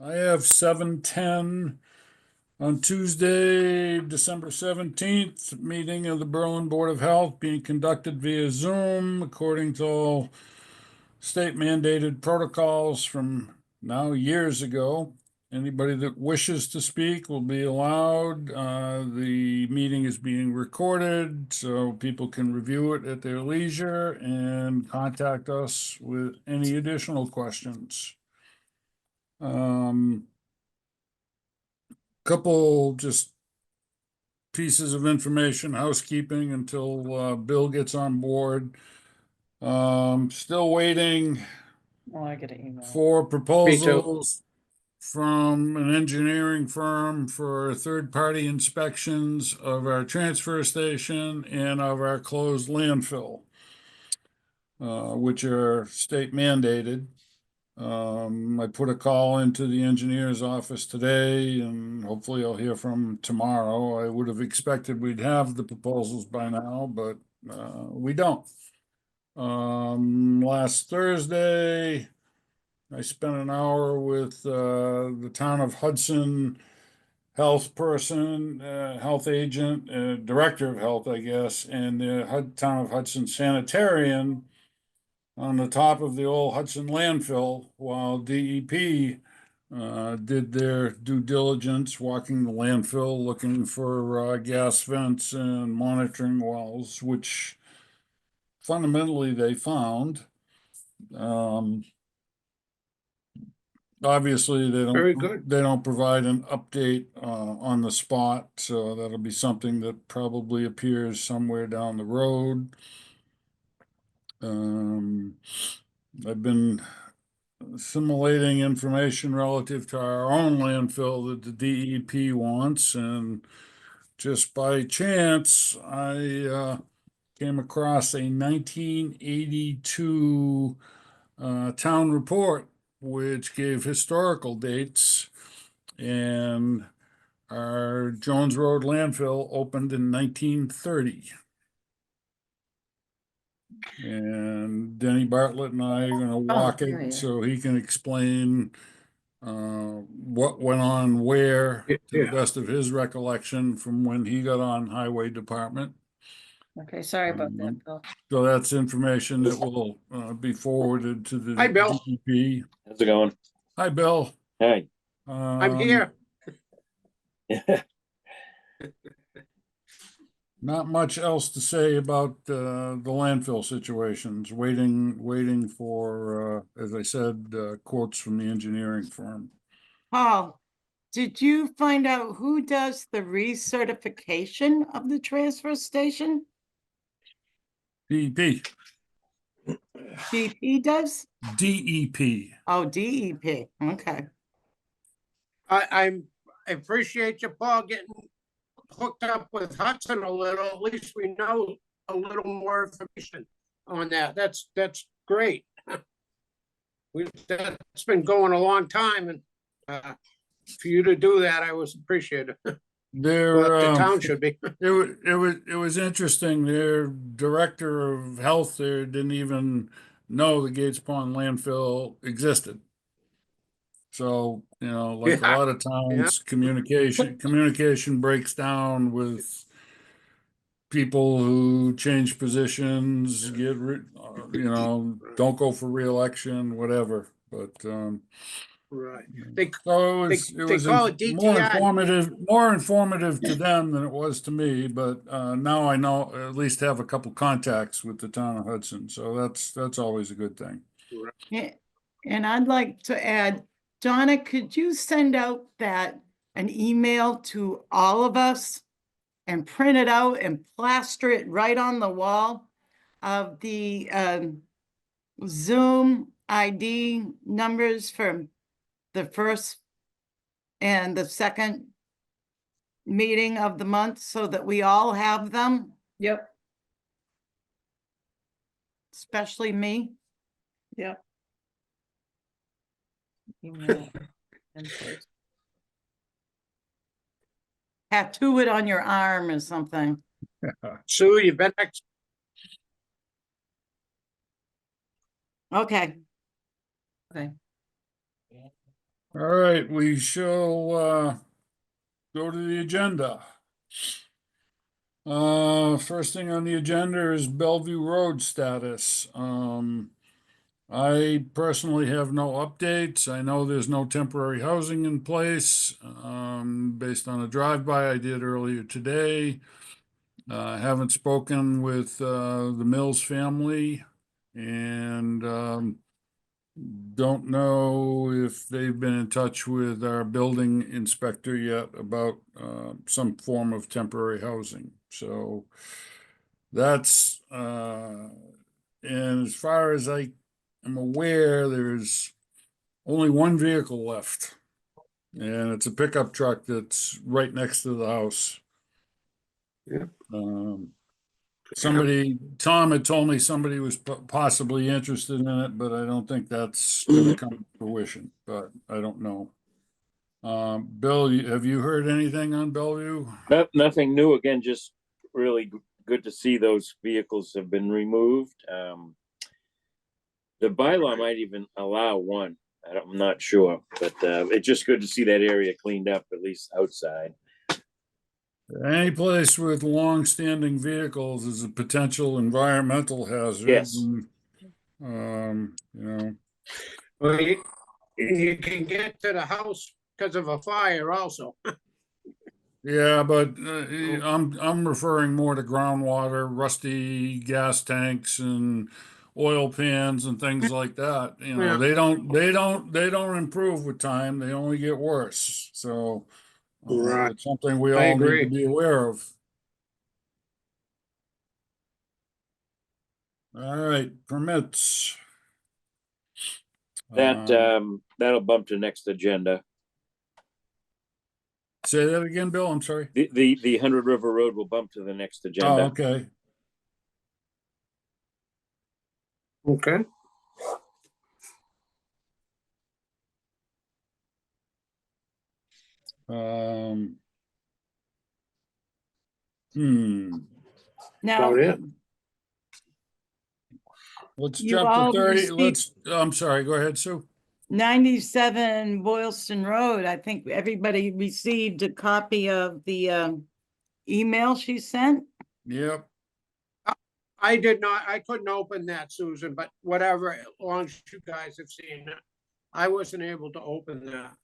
I have 7:10 on Tuesday, December 17th, meeting of the Berlin Board of Health being conducted via Zoom according to all state mandated protocols from now years ago. Anybody that wishes to speak will be allowed. The meeting is being recorded, so people can review it at their leisure and contact us with any additional questions. Couple just pieces of information, housekeeping until Bill gets on board. Still waiting Oh, I get an email. for proposals from an engineering firm for third-party inspections of our transfer station and of our closed landfill, which are state mandated. I put a call into the engineer's office today and hopefully I'll hear from him tomorrow. I would have expected we'd have the proposals by now, but we don't. Last Thursday, I spent an hour with the town of Hudson health person, health agent, director of health, I guess, and the town of Hudson sanitarian on the top of the old Hudson landfill while DEP did their due diligence, walking the landfill, looking for gas vents and monitoring wells, which fundamentally they found. Obviously, Very good. they don't provide an update on the spot, so that'll be something that probably appears somewhere down the road. I've been assimilating information relative to our own landfill that the DEP wants, and just by chance, I came across a 1982 town report which gave historical dates, and our Jones Road landfill opened in 1930. And Denny Bartlett and I are gonna walk yeah, yeah. it so he can explain what went on where, to the Yeah. best of his recollection from when he got on Highway Department. Okay, sorry about that, Bill. So that's information that will be forwarded to the Hi, Bill. DEP. How's it going? Hi, Bill. Hey. I'm here. Not much else to say about the landfill situations. Waiting for, as I said, quotes from the engineering firm. Paul, did you find out who does the recertification of the transfer station? DEP. DP does? DEP. Oh, DEP, okay. I appreciate you, Paul, getting hooked up with Hudson a little. At least we know a little more information on that. That's great. That's been going a long time, and for you to do that, I was appreciative. The town should be. It was interesting. Their director of health there didn't even know the Gates Pond landfill existed. So, like a Yeah. lot of times, communication breaks down with people who change positions, don't go for reelection, whatever. But Right. so they it was call it DTI. more informative to them than it was to me. But now I know, at least have a couple contacts with the town of Hudson, so that's always a good thing. Yeah, and I'd like to add, Donna, could you send out an email to all of us and print it out and plaster it right on the wall of the Zoom ID numbers for the first and the second meeting of the month so that we all have them? Yep. Especially me. Yep. Email input. Tattoo it on your arm or something. Sue, you've been Okay. Okay. All right, we shall go to the agenda. First thing on the agenda is Bellevue Road status. I personally have no updates. I know there's no temporary housing in place, based on a drive-by I did earlier today. I haven't spoken with the Mills family, and don't know if they've been in touch with our building inspector yet about some form of temporary housing. So that's and as far as I am aware, there's only one vehicle left, and it's a pickup truck that's right next to the house. Yeah. Somebody, Tom had told me somebody was possibly interested in it, but I don't think that's gonna come to fruition, but I don't know. Bill, have you heard anything on Bellevue? Nothing new. Again, just really good to see those vehicles have been removed. The bylaw might even allow one. I'm not sure, but it's just good to see that area cleaned up, at least outside. Any place with long-standing vehicles is a potential environmental hazard. Yes. You know, Well, you can get to the house because of a fire also. yeah, but I'm referring more to groundwater, rusty gas tanks and oil pans and things like that. You know, Yeah. they don't improve with time. They only get worse. So Right. it's something we I all need to agree. be aware of. All right, permits. That that'll bump to next agenda. Say that again, Bill. I'm sorry. The 100 River Road will bump to the next Oh, agenda. okay. Okay. Um, Now, About it. let's You jump to all 30. received- I'm sorry, go ahead, Sue. 97 Boylston Road, I think everybody received a copy of the email she sent. Yep. I did not, I couldn't open that, Susan, but whatever, as long as you guys have seen it. I wasn't able to open that.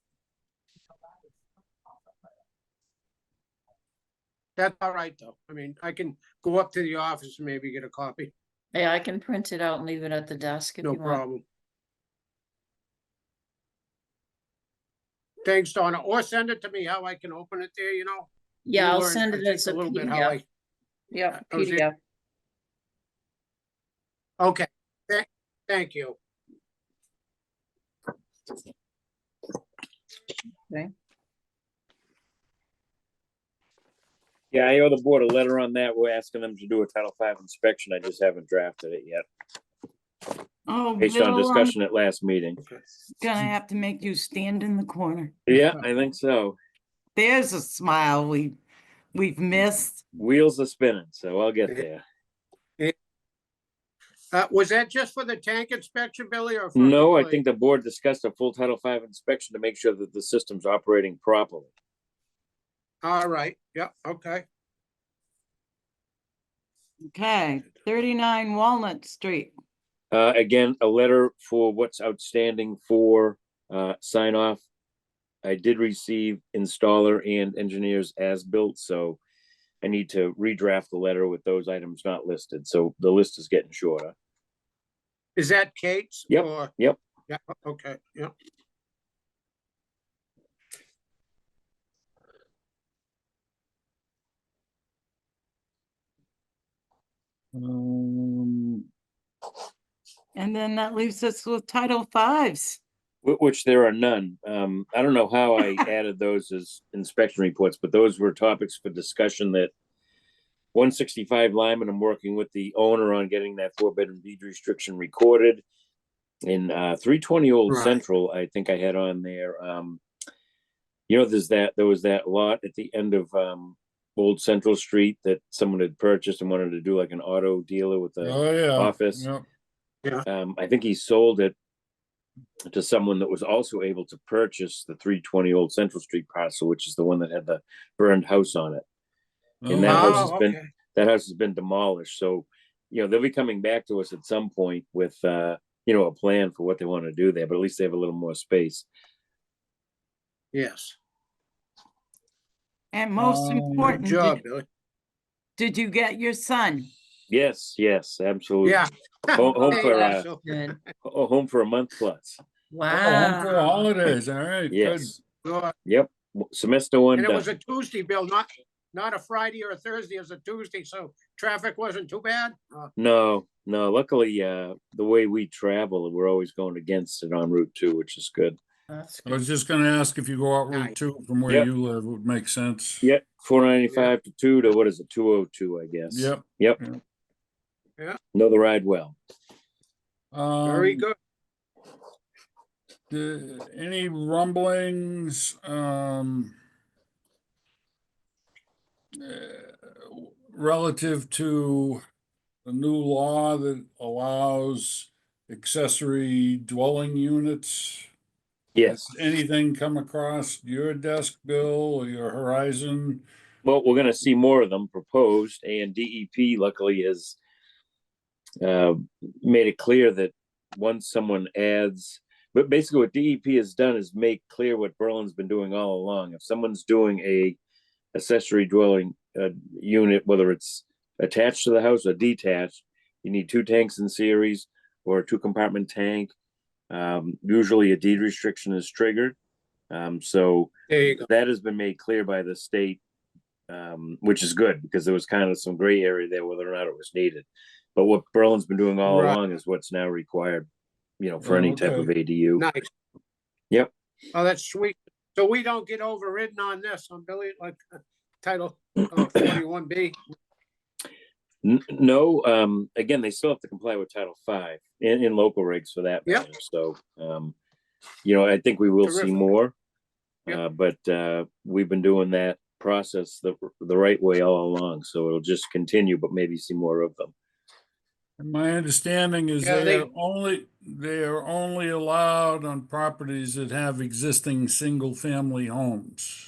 That's all right, though. I mean, I can go up to the office and maybe get a copy. Yeah, I can print it out and leave it at the desk if No you want. problem. Thanks, Donna. Or send it to me, how I can open it there, you know? Yeah, You I'll learned, send I it think, as a little bit how PDF. Yeah, I was PDF. Okay, thank you. Yeah, I owe the board a letter on that. We're asking them to do a Title V inspection. I just haven't drafted it yet, Oh, based on Bill, I'm discussion at last meeting. gonna have to make you stand in the corner. Yeah, I think so. There's a smile we've missed. Wheels are spinning, so I'll get there. Was that just for the tank inspection, Billy, or? for No, I everybody? think the board discussed a full Title V inspection to make sure that the system's operating properly. All right, yeah, okay. Okay, 39 Walnut Street. Again, a letter for what's outstanding for sign off. I did receive installer and engineers as built, so I need to redraft the letter with those items not listed. So the list is getting shorter. Is that Kate's? Yep, or- yep. Yeah, okay, yeah. Um, And then that leaves us with Title Fives. Which there are none. I don't know how I added those as inspection reports, but those were topics for discussion that 165 Lyman, I'm working with the owner on getting that 4-bedroom deed restriction recorded. In 320 Old Right. Central, I think I had on there. You know, there was that lot at the end of Old Central Street that someone had purchased and wanted to do like an auto dealer with a oh, yeah. office. Yep. I think he sold it to someone that was also able to purchase the 320 Old Central Street parcel, which is the one that had the burned house on it. And that house has Oh, been okay. that house has been demolished. So, they'll be coming back to us at some point with a plan for what they want to do there, but at least they have a little more space. Yes. And most Good Good important, job, Billy. did you get your son? Yes, absolutely. Yeah. Home Hey, for also, Good. home for a month plus. Oh, home for the Wow. holidays, all right, good. Yes. good. Yep. Semester one And it done. was a Tuesday, Bill, not a Friday or a Thursday, it was a Tuesday, so traffic wasn't too bad. No. Luckily, the way we travel, we're always going against it on Route 2, which is good. That's I good. was just gonna ask if you go out Nice. Route 2 from where Yep. you live, would make sense. Yep. 495 to 2 to what is it? 202, I guess. Yep. Yep. Yeah. Know the ride well. Very good. Any rumblings, relative to a new law that allows accessory dwelling units? Yes. Has anything come across your desk, Bill, or your horizon? Well, we're going to see more of them proposed, and DEP luckily has made it clear that once someone adds, but basically what DEP has done is make clear what Berlin's been doing all along. If someone's doing a accessory dwelling unit, whether it's attached to the house or detached, you need 2 tanks in series or a 2-compartment tank. Usually a deed restriction is triggered. So There you go. that has been made clear by the state, which is good because there was kind of some gray area there whether or not it was needed. But what Berlin's been doing all Right. along is what's now required, for Oh, any type of okay. ADU. Nice. Yep. Oh, that's sweet. So we don't get overridden on this, on Billy, like Title 41B. No, again, they still have to comply with Title V in local regs for that Yep. matter. So, I think we will see Terrific. more. Yep. But we've been doing that process the right way all along. So it'll just continue, but maybe see more of them. And my understanding is Yeah, they are only allowed on properties that have existing single-family homes.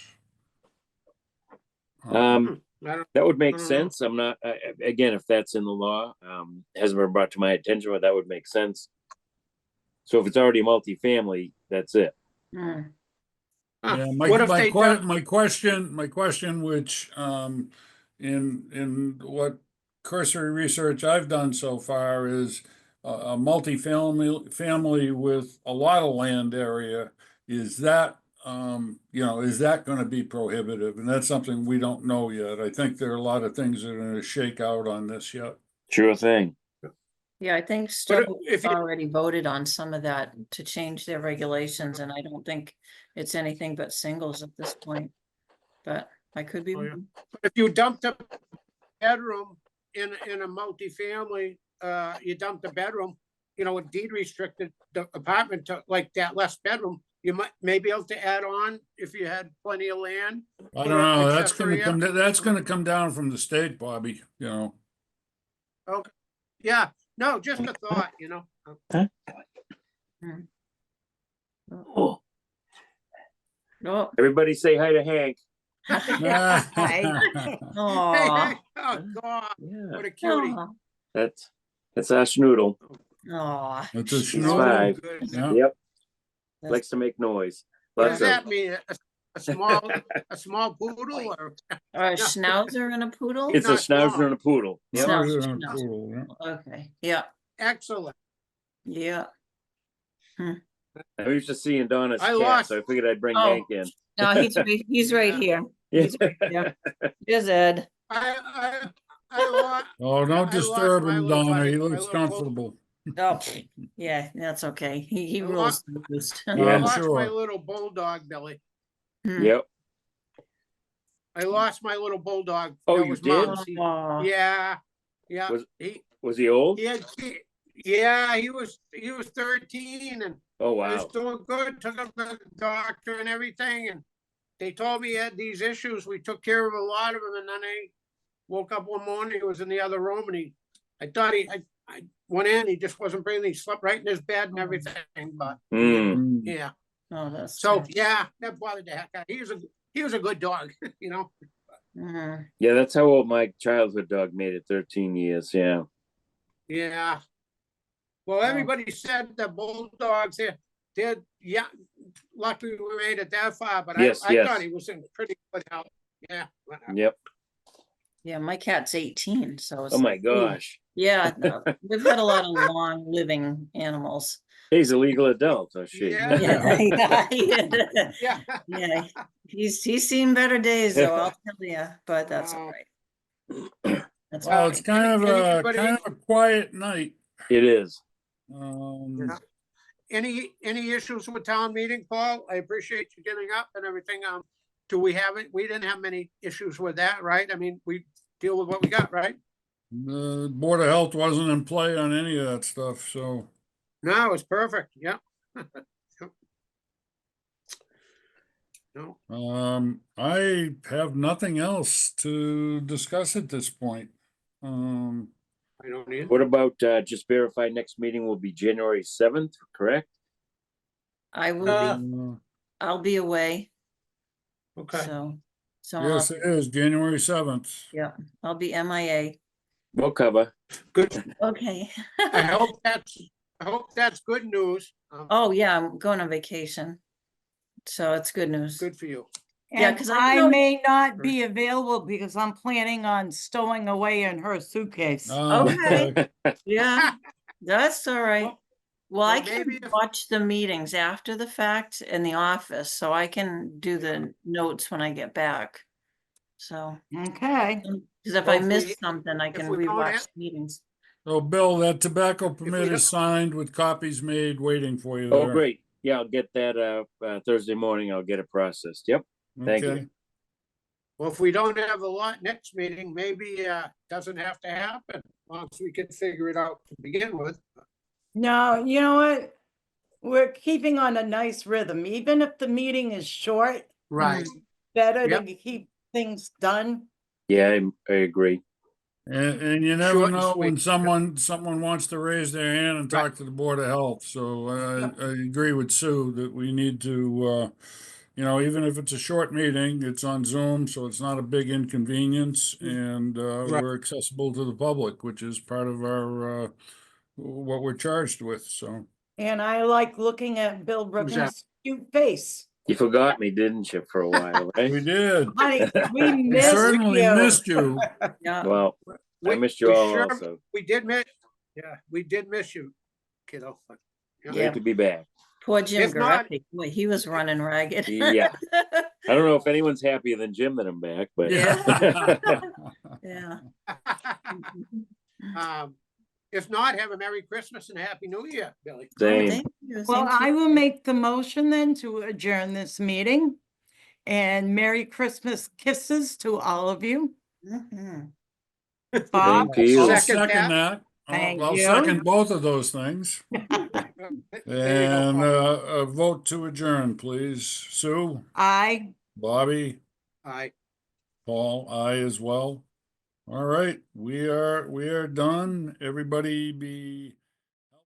Um, I don't, That would make I don't know. sense. I'm not, again, if that's in the law, hasn't been brought to my attention, but that would make sense. So if it's already multifamily, that's it. Hmm. Yeah, What if they don't? my question, which, in what cursory research I've done so far is a family with a lot of land area, is that, is that gonna be prohibitive? And that's something we don't know yet. I think there are a lot of things that are gonna shake out on this yet. Sure thing. Yeah, I think But Stowe if you, already voted on some of that to change their regulations, and I don't think it's anything but singles at this point. But I could be Oh, yeah. wrong. if you dumped a bedroom in a multifamily, you dumped a bedroom, a deed restricted the apartment to like that less bedroom, you may be able to add on if you had plenty of land. I Put don't a know, accessory up. that's gonna come down from the state, Bobby, Okay, yeah, no, just a thought, Oh, Oh, everybody say hi to Hank. Hey, aw, hey, oh, God, Yeah, what a cutie. aw, that's our schnoodle. aw. It's a He's schnoodle. 5. Good. Yeah. Yep. That's- Likes to make noise. What Lots does of- that mean? A small poodle or? A schnauzer and a poodle? It's a Not small. schnauzer and a poodle. Yep. Schnauzer, Schnauzer and schnauzer. poodle, yeah. Okay, yeah, Excellent. yeah. I'm used to seeing Donna's I cat, lost- so I figured I'd bring Oh. Hank in. No, he's right here. He's right here. There's Ed. I lost. Oh, don't I lost disturb my him, little Donna, buddy, he my looks little bull- comfortable. Oh, yeah, that's okay. He I rules the roost. I Yeah. lost my Sure. little bulldog, Billy. Hmm. Yep. I lost my little bulldog. Oh, that you was did? Mom's. Aw. Yeah, yeah. Was- He Was he old? yeah, he was 13 and Oh, he wow. was doing good. Took him to the doctor and everything, and they told me he had these issues. We took care of a lot of them, and then I woke up one morning. He was in the other room, and I thought went in, he just wasn't breathing, he slept right in his bed and everything, but, Mm, yeah. Oh, that's. So, sad. yeah, that bothered the heck out. He was a good dog, Mhm. yeah, that's how old my childhood dog made it, 13 years, yeah. Yeah. Well, everybody said the bulldogs, yeah, lucky we made it that far, but Yes, I yes. thought he was in pretty good health. Yeah. whatever. Yep. Yeah, my cat's 18, so it's Oh my like, ooh. gosh. Yeah, no, we've had a lot of long living animals. He's a legal adult, or she. Yeah. Yeah, Yeah. yeah, he's seen better days though, I'll tell you, but that's all Wow. right. That's Well, all it's right. Anybody- kind of a quiet night. It is. Yeah. Any issues with town meeting, Paul? I appreciate you getting up and everything. We didn't have many issues with that, right? I mean, we deal with what we got, right? The Board of Health wasn't in play on any of that stuff, so. No, it's perfect. Yeah. No, I have nothing else to discuss at this point. I don't need. What about, just verify next meeting will be January 7th, correct? I will Uh, be, I'll be away, Okay. so Yes, it is January 7th. I'll be MIA. We'll cover. Good. Okay. I hope that's good news. Oh, yeah, I'm going on vacation. So it's good news. Good for you. Yeah, And 'cause I I know- may not be available because I'm planning on stowing away in her suitcase. Okay. Yeah, that's all right. Well- Well, I well, can maybe if- watch the meetings after the fact in the office, so I can do the notes when I get back. So, Okay, because if Well, I if miss we- something, I if can we don't rewatch have- meetings. So Bill, that tobacco permit don't- is signed with copies made waiting for you Oh, there. great. Yeah, I'll get that, Thursday morning. I'll get it processed. Yep. Thank you. Okay. Well, if we don't have a lot next meeting, maybe doesn't have to happen. As long as we can figure it out to begin with. no, you know what? We're keeping on a nice rhythm, even if the meeting is short, Right. better Yep. to keep things done. Yeah, I agree. And you never Short and know when sweet. someone wants to raise their hand and talk to the Board of Health. So I agree with Sue that we need to, even if it's a short meeting, it's on Zoom, so it's not a big inconvenience. And Right. we're accessible to the public, which is part of our, what we're charged with, so. And I like looking at Bill Brookings' cute face. You forgot me, didn't you, for a while, We right? did. Honey, we We missed certainly you. missed you. Yeah, Well, I We- missed you we all sure- also. We did miss you, kiddo. Yeah. Great to be back. poor Jim If not- Garetti, boy, he was running ragged. Yeah. I don't know if anyone's happier than Jim that I'm back, but. Yeah. If not, have a Merry Christmas and a Happy New Year, Billy. Same. Thank you, Well, same to I you. will make the motion then to adjourn this meeting. And Merry Christmas kisses to all of you. Mhm. Bob, to you. I'll Second second that. that. Thank I'll you. second both of those things. There you go, And Paul. a vote to adjourn, please. Sue, I. Bobby, Aye. Paul, I as well. All right, we are done. Everybody be